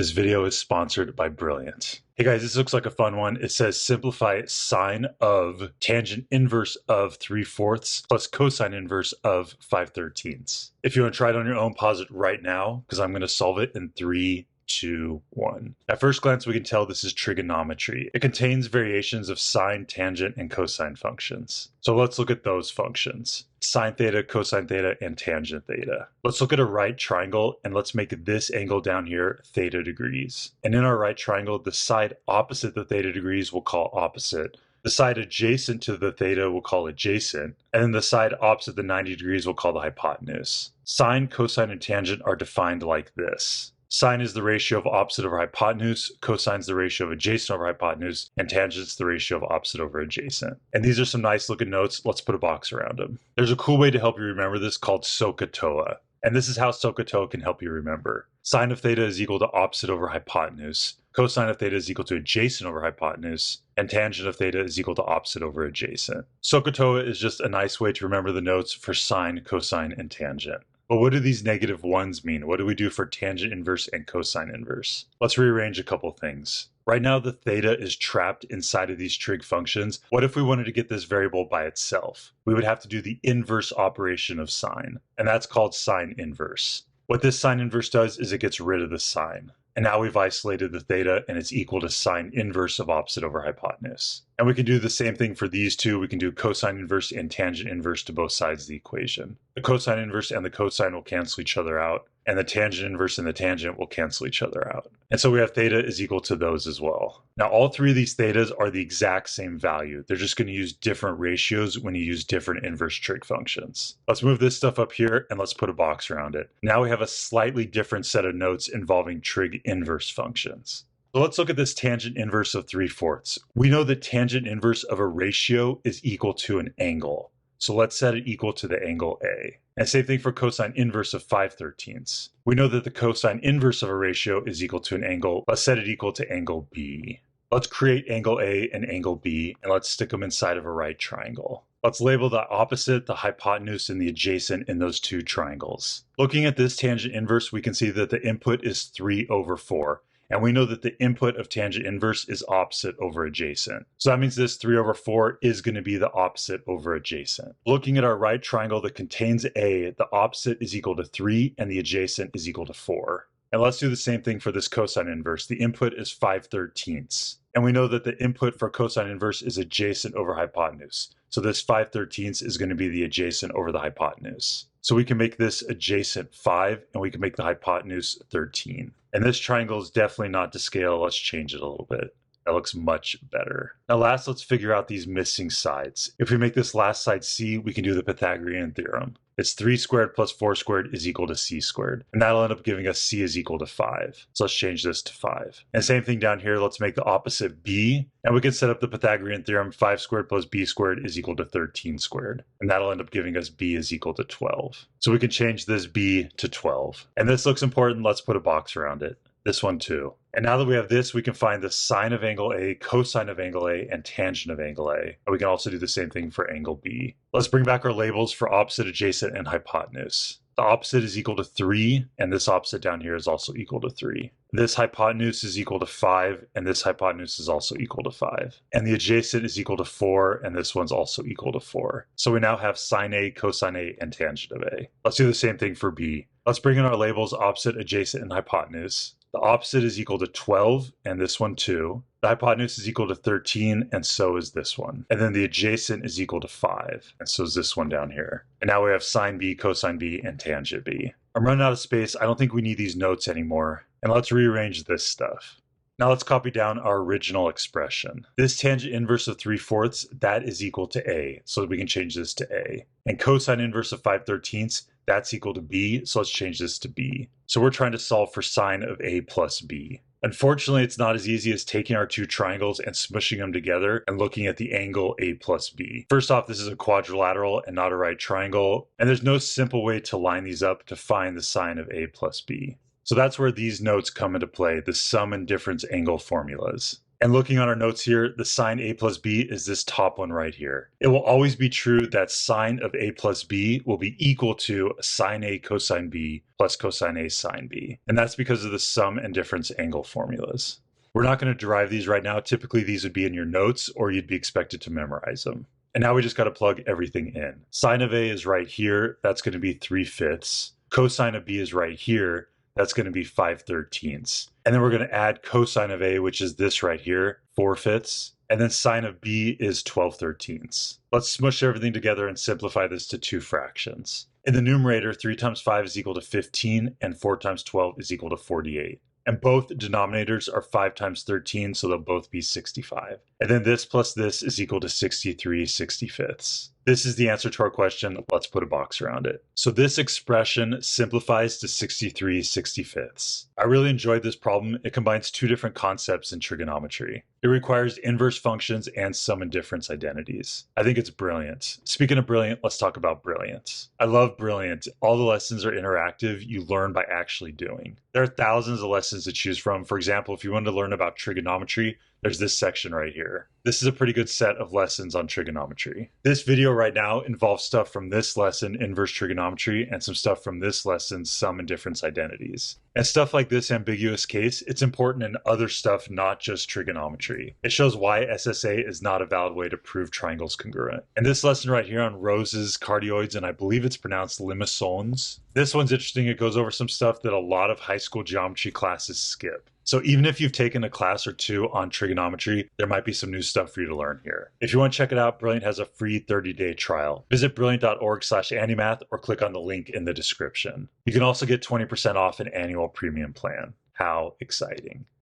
This video is sponsored by Brilliant. Hey guys, this looks like a fun one. It says simplify sine of tangent inverse of 3/4 plus cosine inverse of 5/13. If you want to try it on your own, pause it right now because I'm going to solve it in 3, 2, 1. At first glance, we can tell this is trigonometry. It contains variations of sine, tangent, and cosine functions. So let's look at those functions. Sine theta, cosine theta, and tangent theta. Let's look at a right triangle and let's make this angle down here theta degrees. And in our right triangle, the side opposite the theta degrees we'll call opposite. The side adjacent to the theta we'll call adjacent. And then the side opposite the 90 degrees we'll call the hypotenuse. Sine, cosine, and tangent are defined like this. Sine is the ratio of opposite over hypotenuse, cosine is the ratio of adjacent over hypotenuse, and tangent is the ratio of opposite over adjacent. And these are some nice looking notes. Let's put a box around them. There's a cool way to help you remember this called SOHCAHTOA. And this is how SOHCAHTOA can help you remember. Sine of theta is equal to opposite over hypotenuse, cosine of theta is equal to adjacent over hypotenuse, and tangent of theta is equal to opposite over adjacent. SOHCAHTOA is just a nice way to remember the notes for sine, cosine, and tangent. But what do these negative ones mean? What do we do for tangent inverse and cosine inverse? Let's rearrange a couple things. Right now, the theta is trapped inside of these trig functions. What if we wanted to get this variable by itself? We would have to do the inverse operation of sine, and that's called sine inverse. What this sine inverse does is it gets rid of the sine. And now we've isolated the theta, and it's equal to sine inverse of opposite over hypotenuse. And we can do the same thing for these two. We can do cosine inverse and tangent inverse to both sides of the equation. The cosine inverse and the cosine will cancel each other out, and the tangent inverse and the tangent will cancel each other out. And so we have theta is equal to those as well. Now, all three of these thetas are the exact same value. They're just going to use different ratios when you use different inverse trig functions. Let's move this stuff up here and let's put a box around it. Now we have a slightly different set of notes involving trig inverse functions. So let's look at this tangent inverse of 3/4. We know that tangent inverse of a ratio is equal to an angle. So let's set it equal to the angle A. And same thing for cosine inverse of 5/13. We know that the cosine inverse of a ratio is equal to an angle. Let's set it equal to angle B. Let's create angle A and angle B, and let's stick them inside of a right triangle. Let's label the opposite, the hypotenuse, and the adjacent in those two triangles. Looking at this tangent inverse, we can see that the input is 3/4. And we know that the input of tangent inverse is opposite over adjacent. So that means this 3/4 is going to be the opposite over adjacent. Looking at our right triangle that contains A, the opposite is equal to 3 and the adjacent is equal to 4. And let's do the same thing for this cosine inverse. The input is 5/13. And we know that the input for cosine inverse is adjacent over hypotenuse. So this 5/13 is going to be the adjacent over the hypotenuse. So we can make this adjacent 5 and we can make the hypotenuse 13. And this triangle is definitely not to scale. Let's change it a little bit. That looks much better. Now last, let's figure out these missing sides. If we make this last side C, we can do the Pythagorean theorem. It's 3 squared plus 4 squared is equal to C squared. And that'll end up giving us C is equal to 5. So let's change this to 5. And same thing down here, let's make the opposite B. And we can set up the Pythagorean theorem, 5 squared plus B squared is equal to 13 squared. And that'll end up giving us B is equal to 12. So we can change this B to 12. And this looks important, let's put a box around it. This one too. And now that we have this, we can find the sine of angle A, cosine of angle A, and tangent of angle A. And we can also do the same thing for angle B. Let's bring back our labels for opposite, adjacent, and hypotenuse. The opposite is equal to 3, and this opposite down here is also equal to 3. This hypotenuse is equal to 5, and this hypotenuse is also equal to 5. And the adjacent is equal to 4, and this one's also equal to 4. So we now have sine A, cosine A, and tangent of A. Let's do the same thing for B. Let's bring in our labels opposite, adjacent, and hypotenuse. The opposite is equal to 12, and this one too. The hypotenuse is equal to 13, and so is this one. And then the adjacent is equal to 5, and so is this one down here. And now we have sine B, cosine B, and tangent B. I'm running out of space. I don't think we need these notes anymore. And let's rearrange this stuff. Now let's copy down our original expression. This tangent inverse of 3/4, that is equal to A. So we can change this to A. And cosine inverse of 5/13, that's equal to B. So let's change this to B. So we're trying to solve for sine of A plus B. Unfortunately, it's not as easy as taking our two triangles and smushing them together and looking at the angle A plus B. First off, this is a quadrilateral and not a right triangle. And there's no simple way to line these up to find the sine of A plus B. So that's where these notes come into play, the sum and difference angle formulas. And looking on our notes here, the sine a plus b is this top one right here. It will always be true that sine of a plus b will be equal to sine a cosine b plus cosine a sine b. And that's because of the sum and difference angle formulas. We're not going to derive these right now. Typically, these would be in your notes or you'd be expected to memorize them. And now we just got to plug everything in. Sine of a is right here. That's going to be 3/5. Cosine of b is right here. That's going to be 5/13. And then we're going to add cosine of a, which is this right here, 4/5. And then sine of b is 12/13. Let's smush everything together and simplify this to two fractions. In the numerator, 3 times 5 is equal to 15, and 4 times 12 is equal to 48. And both denominators are 5 times 13, so they'll both be 65. And then this plus this is equal to 63/65. This is the answer to our question. Let's put a box around it. So this expression simplifies to 63/65. I really enjoyed this problem. It combines two different concepts in trigonometry. It requires inverse functions and sum and difference identities. I think it's brilliant. Speaking of brilliant, let's talk about brilliant. I love brilliant. All the lessons are interactive. You learn by actually doing. There are thousands of lessons to choose from. For example, if you want to learn about trigonometry, there's this section right here. This is a pretty good set of lessons on trigonometry. This video right now involves stuff from this lesson, inverse trigonometry, and some stuff from this lesson, sum and difference identities. And stuff like this ambiguous case, it's important in other stuff, not just trigonometry. It shows why SSA is not a valid way to prove triangles congruent. And this lesson right here on roses, cardioids, and I believe it's pronounced limicons. This one's interesting. It goes over some stuff that a lot of high school geometry classes skip. So even if you've taken a class or two on trigonometry, there might be some new stuff for you to learn here. If you want to check it out, Brilliant has a free 30-day trial. Visit brilliant.org/andymath or click on the link in the description. You can also get 20% off an annual premium plan. How exciting.